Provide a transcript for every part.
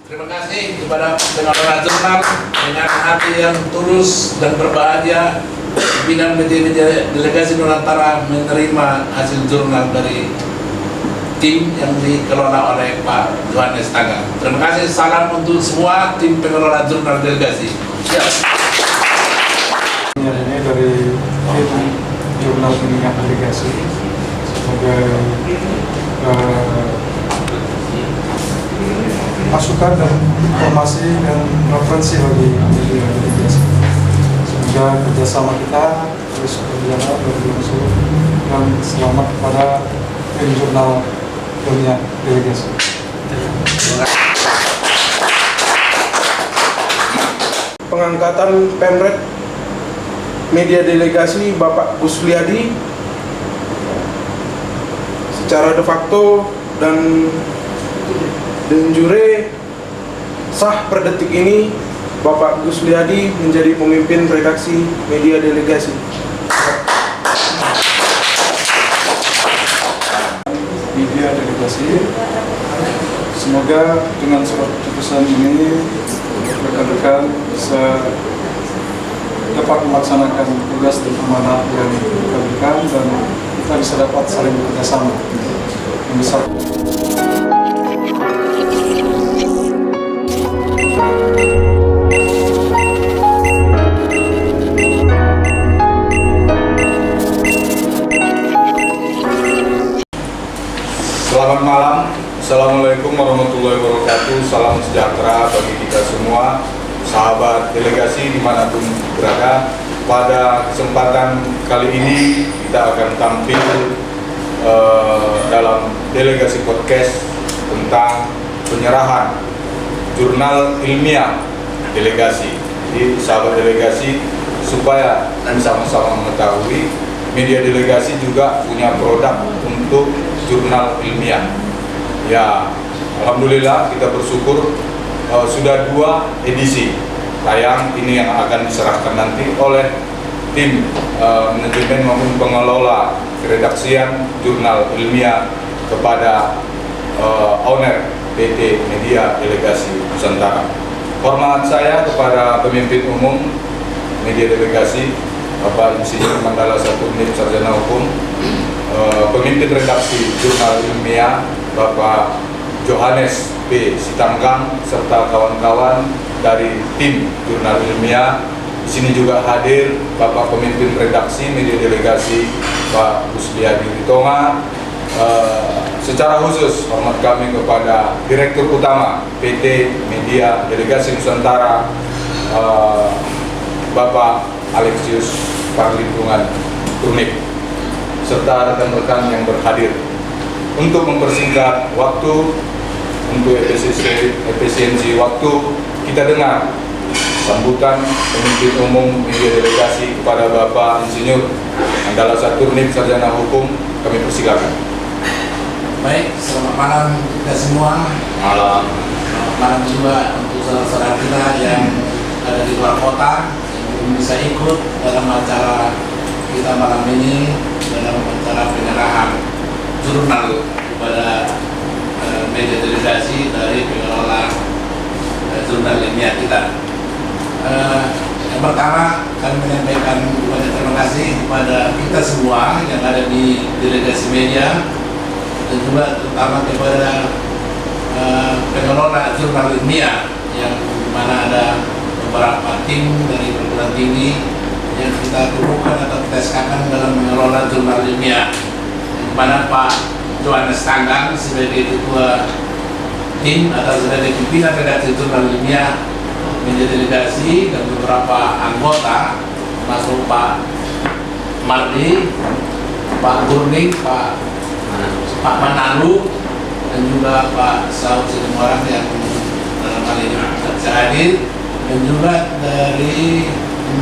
Terima kasih kepada pengelola jurnal dengan hati yang tulus dan berbahagia pimpinan media delegasi Nusantara menerima hasil jurnal dari tim yang dikelola oleh Pak Johannes Tanggang. Terima kasih, salam untuk semua tim pengelola jurnal delegasi. Ya. Ini dari tim jurnal pendidikan delegasi sebagai masukan dan informasi dan referensi bagi media delegasi. Semoga kerjasama kita terus berjalan berlangsung dan selamat kepada tim jurnal dunia delegasi. Pengangkatan Pemret media delegasi Bapak Gusliadi secara de facto dan de jure sah per detik ini Bapak Gusliadi menjadi pemimpin redaksi media delegasi. Media delegasi, semoga dengan surat keputusan ini rekan-rekan bisa dapat melaksanakan tugas dan amanah yang diberikan dan kita bisa dapat saling bekerjasama yang besar. Selamat malam, Assalamualaikum warahmatullahi wabarakatuh. Salam sejahtera bagi kita semua, sahabat delegasi dimanapun berada. Pada kesempatan kali ini kita akan tampil dalam delegasi podcast tentang penyerahan jurnal ilmiah delegasi. Jadi sahabat delegasi, supaya sama-sama mengetahui, media delegasi juga punya produk untuk jurnal ilmiah. Ya, alhamdulillah kita bersyukur sudah 2 edisi tayang ini yang akan diserahkan nanti oleh tim manajemen maupun pengelola keredaksian jurnal ilmiah kepada owner PT Media Delegasi Nusantara. Hormat saya kepada pemimpin umum media delegasi Bapak Insinyur Mandala Saturnip Sarjana Hukum, pemimpin redaksi jurnal ilmiah Bapak Johannes P. Sitanggang serta kawan-kawan dari tim jurnal ilmiah. Di sini juga hadir Bapak pemimpin redaksi media delegasi Pak Gusliadi Ritonga. Secara khusus hormat kami kepada Direktur Utama PT Media Delegasi Nusantara Bapak Alexius Parlindungan Turnip serta rekan-rekan yang berhadir. Untuk mempersingkat waktu, untuk efisiensi waktu, kita dengar sambutan pemimpin umum media delegasi kepada Bapak Insinyur Mandala Saturnip Sarjana Hukum. Kami persilakan. Baik, selamat malam kita semua. Malam. Selamat malam juga untuk saudara-saudara kita yang ada di luar kota yang belum bisa ikut dalam acara kita malam ini, dalam acara penyerahan jurnal kepada media delegasi dari pengelola jurnal ilmiah kita. Yang pertama, kami menyampaikan banyak terima kasih kepada kita semua yang ada di delegasi media dan juga terutama kepada pengelola jurnal ilmiah yang mana ada beberapa tim dari perguruan tinggi yang kita kumpulkan atau kita sekakan dalam mengelola jurnal ilmiah, yang mana Pak Johannes Tanggang sebagai ketua tim atau sebagai pimpinan redaksi jurnal ilmiah media delegasi dan beberapa anggota termasuk Pak Mardi, Pak Gurning, Pak Manalu dan juga Pak Saud Situmorang yang dalam hal ini bisa hadir, dan juga dari 6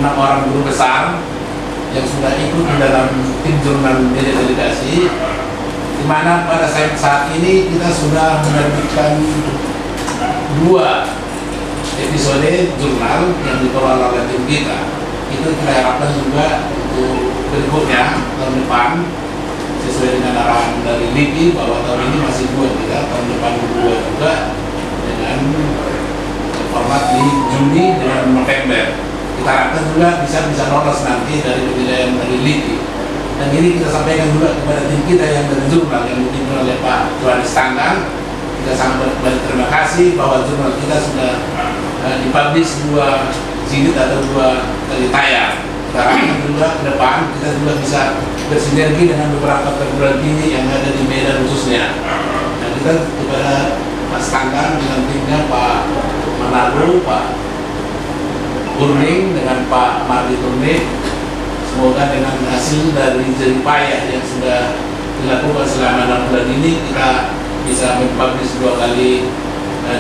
orang guru besar yang sudah ikut di dalam tim jurnal media delegasi, di mana pada saat ini kita sudah menerbitkan 2 episode jurnal yang dikelola oleh tim kita. Itu kita harapkan juga untuk berikutnya tahun depan sesuai dengan arahan dari LIPI bahwa tahun ini masih 2 kita juga dengan format di Juni dengan November. Kita harapkan juga bisa lolos nanti dari penilaian dari LIPI. Dan ini kita sampaikan juga kepada tim kita yang dari jurnal yang dipimpin oleh Pak Johannes Tanggang. Kita sangat berterima kasih bahwa jurnal kita sudah dipublish 2 jilid atau 2 kali tayang. Kita harapkan juga ke depan kita juga bisa bersinergi dengan beberapa perguruan tinggi yang ada di Medan khususnya. Dan kita kepada Mas Tanggang dengan timnya Pak Manado, Pak Kurning dengan Pak Mardi Turnik, semoga dengan hasil dari jerih payah yang sudah dilakukan selama 6 bulan ini kita bisa mempublish 2 kali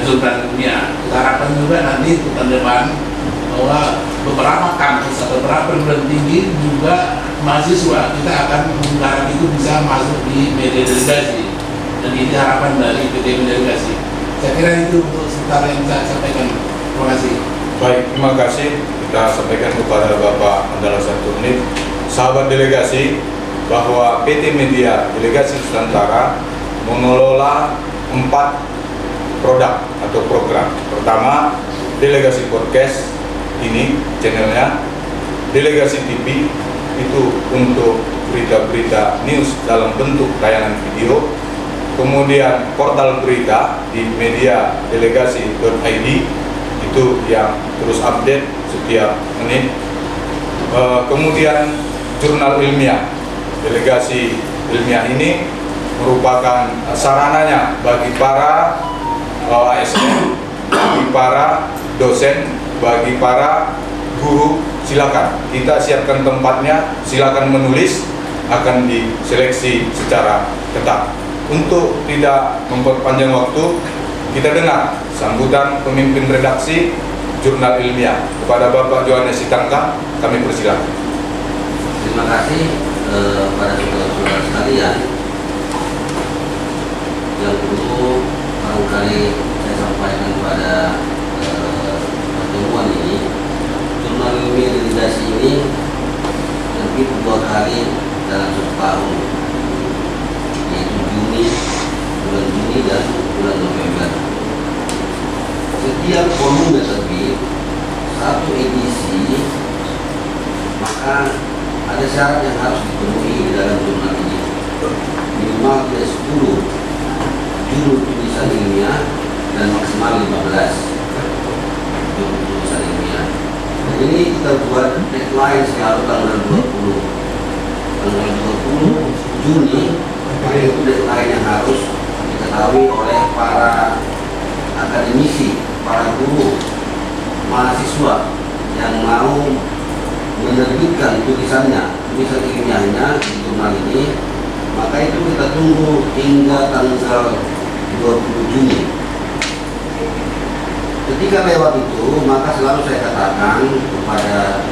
jurnal ilmiah. Kita harapkan juga nanti ke depan bahwa beberapa kampus atau beberapa perguruan tinggi juga mahasiswa kita akan mengharap itu bisa masuk di media delegasi, dan ini harapan dari PT Delegasi. Saya kira itu untuk sementara yang saya sampaikan. Terima kasih. Baik, terima kasih. Kita sampaikan kepada Bapak Mandala Saturnik, sahabat delegasi, bahwa PT Media Delegasi Nusantara mengelola 4 produk atau program. Pertama, Delegasi Podcast, ini channelnya. Delegasi TV, itu untuk berita-berita news dalam bentuk tayangan video. Kemudian portal berita di mediadelegasi.id, itu yang terus update setiap menit. Kemudian jurnal ilmiah. Delegasi ilmiah ini merupakan sarananya bagi para ASN, bagi para dosen, bagi para guru. Silakan kita siapkan tempatnya, silakan menulis, akan diseleksi secara ketat. Untuk tidak memperpanjang waktu, kita dengar sambutan pemimpin redaksi jurnal ilmiah. Kepada Bapak Johannes Tanggang, kami persilakan. Terima kasih pada saudara-saudara sekalian. Yang perlu barangkali saya sampaikan pada pertemuan ini, jurnal ilmiah delegasi ini terbit 2 kali dalam 1 tahun, yaitu bulan Juni dan bulan November. Setiap volume terbit 1 edisi, maka ada syarat yang harus dipenuhi di dalam jurnal ini. Minimal tidak 10 judul tulisan ilmiah dan maksimal 15 judul tulisan ilmiah. Dan ini kita buat deadline selalu tanggal 20 Juni. Itu deadline yang harus diketahui oleh para akademisi, para guru, mahasiswa yang mau menerbitkan tulisan ilmiahnya di jurnal ini. Maka itu kita tunggu hingga tanggal 20 Juni. Ketika lewat itu, maka selalu saya katakan kepada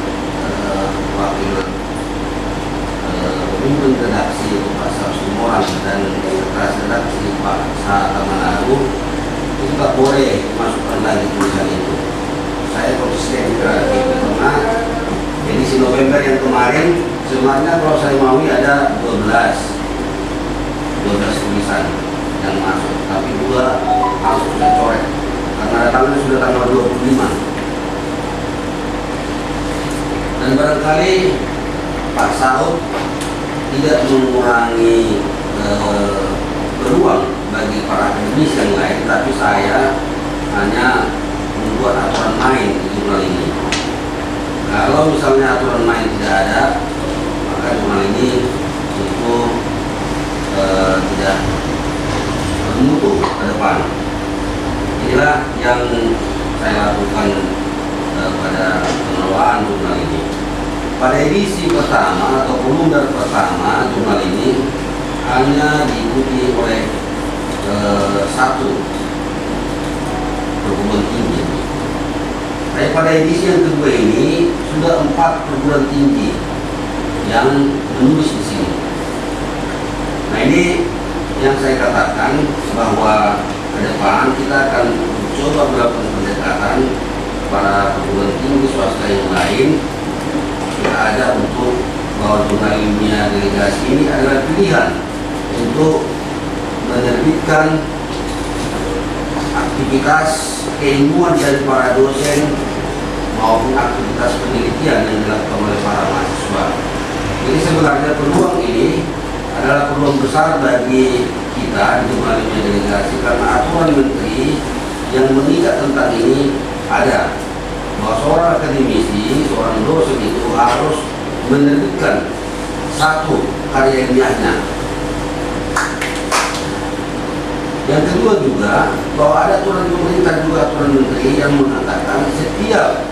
wakil pemimpin redaksi Pak Sarsumoran dan sekretaris redaksi Pak Sahata Manado, itu tak boleh masukkan lagi tulisan itu. Saya konsisten berada di tengah. Edisi November yang kemarin sebenarnya kalau saya mau ada 12 tulisan yang masuk, tapi 2 langsung saya coret karena datangnya sudah tanggal 25. Dan barangkali Pak Saud tidak mengurangi peluang bagi para akademisi yang lain, tapi saya hanya membuat aturan main di jurnal ini. Kalau misalnya aturan main tidak ada, maka jurnal ini itu tidak bermutu ke depan. Inilah yang saya lakukan pada pengelolaan jurnal ini. Pada edisi pertama atau volume pertama jurnal ini hanya diikuti oleh 1 perguruan tinggi. Tapi pada edisi yang kedua ini sudah 4 perguruan tinggi yang menulis di sini. Nah, ini yang saya katakan bahwa ke depan kita akan coba melakukan pendekatan para perguruan tinggi swasta yang lain. Kita ada untuk bahwa jurnal ilmiah delegasi ini adalah pilihan untuk menerbitkan aktivitas keilmuan dari para dosen maupun aktivitas penelitian yang dilakukan oleh para mahasiswa. Jadi sebenarnya peluang ini adalah peluang besar bagi kita di Jurnal Ilmiah Delegasi, karena aturan menteri yang mengikat tentang ini ada, bahwa seorang akademisi, seorang dosen itu harus menerbitkan satu karya ilmiahnya. Yang kedua juga bahwa ada aturan pemerintah juga, aturan menteri yang mengatakan setiap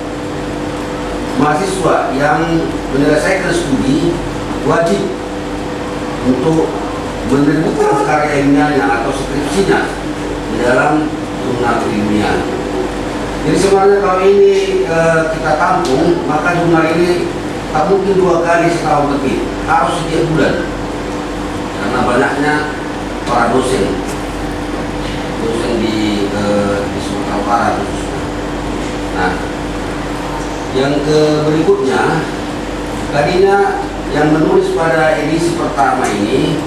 mahasiswa yang menyelesaikan studi wajib untuk menerbitkan karya ilmiahnya atau skripsinya di dalam jurnal ilmiah. Jadi sebenarnya kalau ini kita tampung, maka jurnal ini tak mungkin 2 kali setahun lebih, harus setiap bulan, karena banyaknya para dosen di Sumatera Barat khususnya. Nah, yang berikutnya, tadinya yang menulis pada edisi pertama ini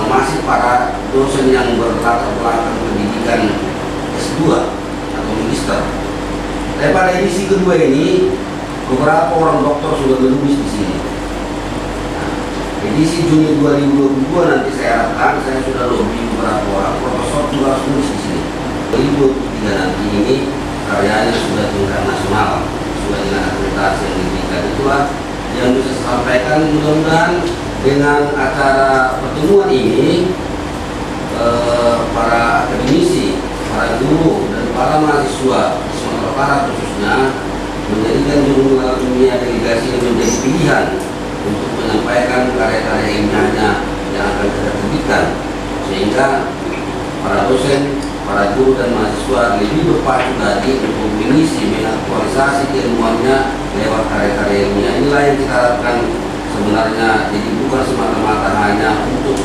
masih para dosen yang berlatar belakang pendidikan S2 atau magister. Tapi pada edisi kedua ini beberapa orang doktor sudah menulis di sini. Nah, edisi Juni 2022 nanti saya harapkan saya sudah lobby beberapa orang profesor juga harus menulis di sini. 2023 nanti ini karyanya sudah tingkat nasional, sudah dengan akreditasi yang diberikan. Itulah yang bisa saya sampaikan. Mudah-mudahan dengan acara pertemuan ini para akademisi, para guru, dan para mahasiswa di Sumatera Barat khususnya menjadikan Jurnal Ilmiah Delegasi menjadi pilihan untuk menyampaikan karya-karya ilmiahnya yang akan kita terbitkan, sehingga para dosen, para guru dan mahasiswa lebih berpacu lagi untuk mengisi, mengaktualisasi keilmuannya lewat karya-karya ilmiah. Inilah yang kita harapkan sebenarnya. Jadi bukan semata-mata hanya untuk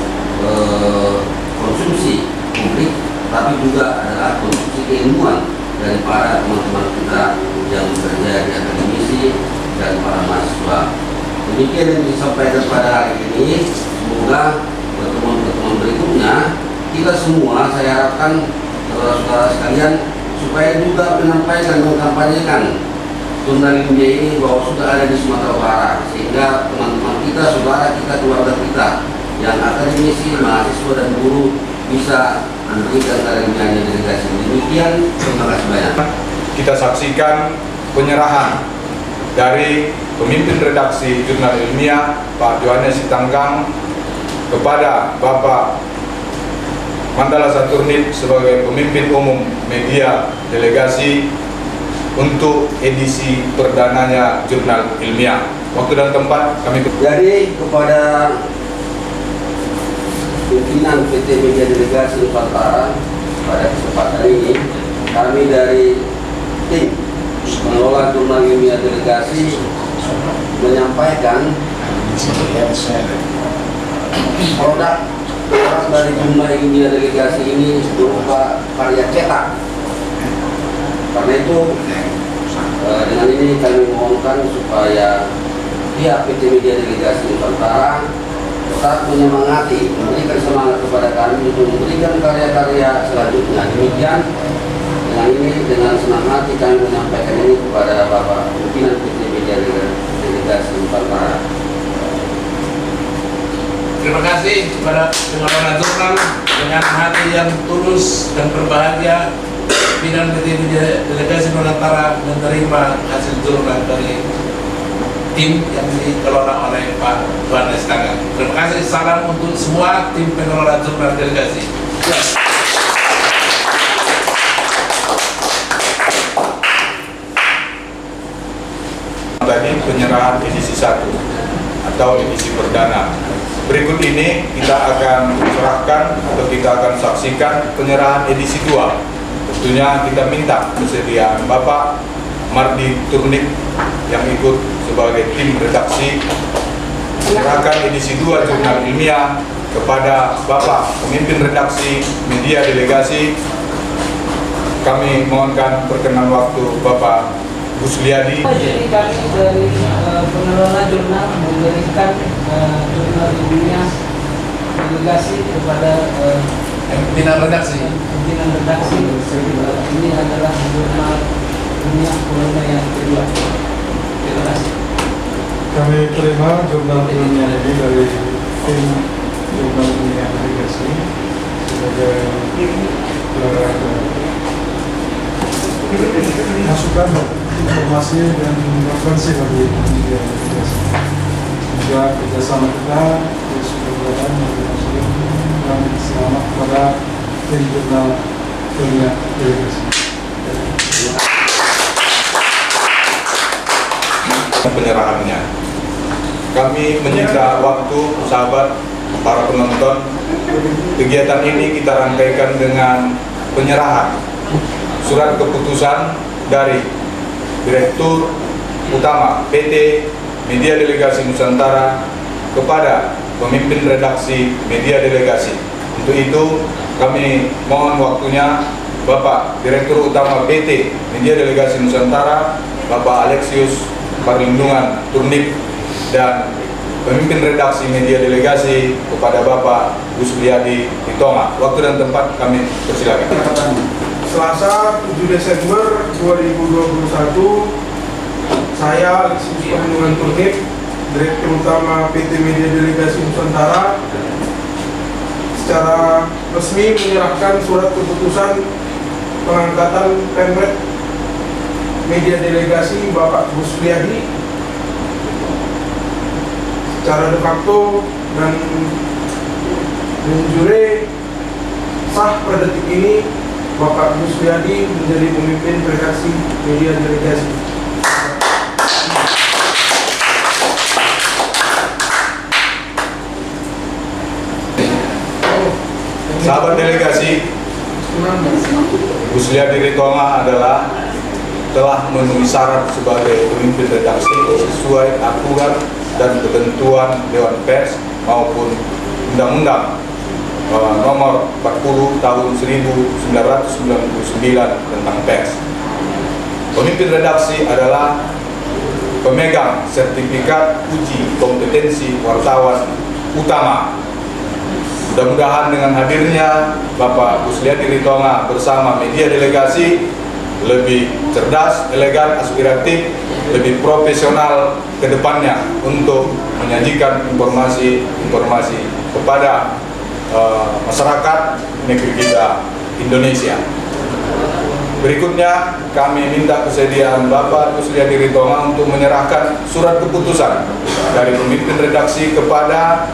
konsumsi publik, tapi juga adalah konsumsi keilmuan dari para teman-teman kita yang bekerja di akademisi dan para mahasiswa. Demikian yang disampaikan pada hari ini. Semoga pertemuan-pertemuan berikutnya kita semua, saya harapkan saudara-saudara sekalian, supaya juga menyampaikan, mengkampanyekan jurnal ilmiah ini bahwa sudah ada di Sumatera Barat, sehingga teman-teman kita, saudara kita, keluarga kita yang akademisi, mahasiswa dan guru bisa memberikan karya ilmiahnya delegasi. Demikian, terima kasih banyak. Kita saksikan penyerahan dari pemimpin redaksi Jurnal Ilmiah Pak Johannes Sitanggang kepada Bapak Mandala Saturnit sebagai pemimpin umum media delegasi untuk edisi perdananya Jurnal Ilmiah. Waktu dan tempat kami. Jadi kepada pimpinan PT Media Delegasi Nusantara pada kesempatan ini, kami dari tim mengelola Jurnal Ilmiah Delegasi menyampaikan produk dari Jurnal Ilmiah Delegasi ini berupa karya cetak. Karena itu dengan ini kami mohonkan supaya pihak PT Media Delegasi Nusantara tetap menyemangati, memberikan semangat kepada kami untuk memberikan karya-karya selanjutnya. Demikian, dengan ini, dengan senang hati kami menyampaikan ini kepada Bapak pimpinan PT Media Delegasi Nusantara. Terima kasih kepada pengelola jurnal dengan hati yang tulus dan berbahagia. Pimpinan PT Media Delegasi Nusantara menerima hasil jurnal dari tim yang dikelola oleh Pak Johannes Sitanggang. Terima kasih, salam untuk semua tim pengelola jurnal delegasi. Tadi penyerahan edisi 1 atau edisi perdana. Berikut ini kita akan serahkan atau kita akan saksikan penyerahan edisi 2. Tentunya kita minta kesediaan Bapak Mardi Turnik yang ikut sebagai tim redaksi menyerahkan edisi 2 Jurnal Ilmiah kepada Bapak pemimpin redaksi Media Delegasi. Kami mohonkan perkenan waktu Bapak Gusliadi. Jadi kami dari pengelola jurnal memberikan jurnal ilmiah delegasi kepada pimpinan redaksi. pimpinan redaksi. Ini adalah jurnal dunia corona yang kedua. Terima kasih. Kami terima jurnal ilmiah ini dari tim jurnal ilmiah delegasi sebagai masukan informasi dan referensi bagi media delegasi. Semoga kerjasama kita terus berjalan dan selamat pada tim jurnal ilmiah delegasi. Penyerahannya. Kami menyita waktu sahabat para penonton. Kegiatan ini kita rangkaikan dengan penyerahan surat keputusan dari Direktur Utama PT Media Delegasi Nusantara kepada pemimpin redaksi Media Delegasi. Untuk itu kami mohon waktunya Bapak Direktur Utama PT Media Delegasi Nusantara, Bapak Alexius Perlindungan Turnip, dan pemimpin redaksi Media Delegasi kepada Bapak Gusliadi Ritonga. Waktu dan tempat kami persilakan. Selasa 7 Desember 2021, saya Alexius Perlindungan Turnip, Direktur Utama PT Media Delegasi Nusantara, secara resmi menyerahkan surat keputusan pengangkatan Pemret Media Delegasi Bapak Gusliadi secara de facto dan jure sah pada detik ini Bapak Gusliadi menjadi pemimpin redaksi Media Delegasi. Sahabat delegasi, Gusliadi Ritonga adalah telah memenuhi syarat sebagai pemimpin redaksi sesuai aturan dan ketentuan Dewan Pers maupun Undang-Undang nomor 40 tahun 1999 tentang pers. Pemimpin redaksi adalah pemegang sertifikat uji kompetensi wartawan utama. Mudah-mudahan dengan hadirnya Bapak Gusliadi Ritonga bersama Media Delegasi lebih cerdas, elegan, aspiratif, lebih profesional ke depannya untuk menyajikan informasi-informasi kepada masyarakat negeri kita Indonesia. Berikutnya kami minta kesediaan Bapak Gusliadi Ritonga untuk menyerahkan surat keputusan dari pemimpin redaksi kepada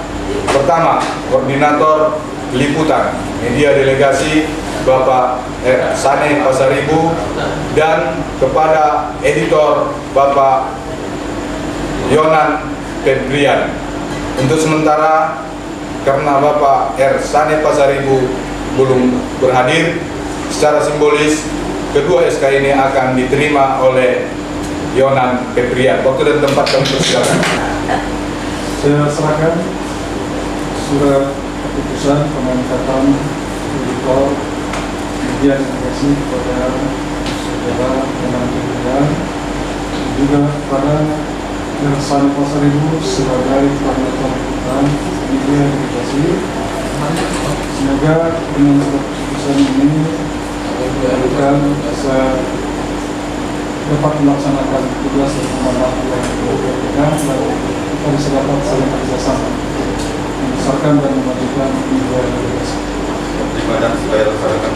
pertama Koordinator Liputan Media Delegasi Bapak Sane Pasaribu, dan kepada editor Bapak Yonan Febrian. Untuk sementara karena Bapak Sane Pasaribu belum berhadir, secara simbolis kedua SK ini akan diterima oleh Yonan Febrian. Waktu dan tempat kami persilakan. Saya serahkan surat keputusan pengangkatan editor Media Delegasi kepada saudara Yonan Febrian, juga kepada Sane Pasaribu sebagai koordinator liputan Media Delegasi. Semoga dengan surat keputusan ini akan bisa dapat melaksanakan tugas dan amanah yang diberikan, dan kita bisa dapat saling kerjasama membesarkan dan memajukan media delegasi. Terima kasih.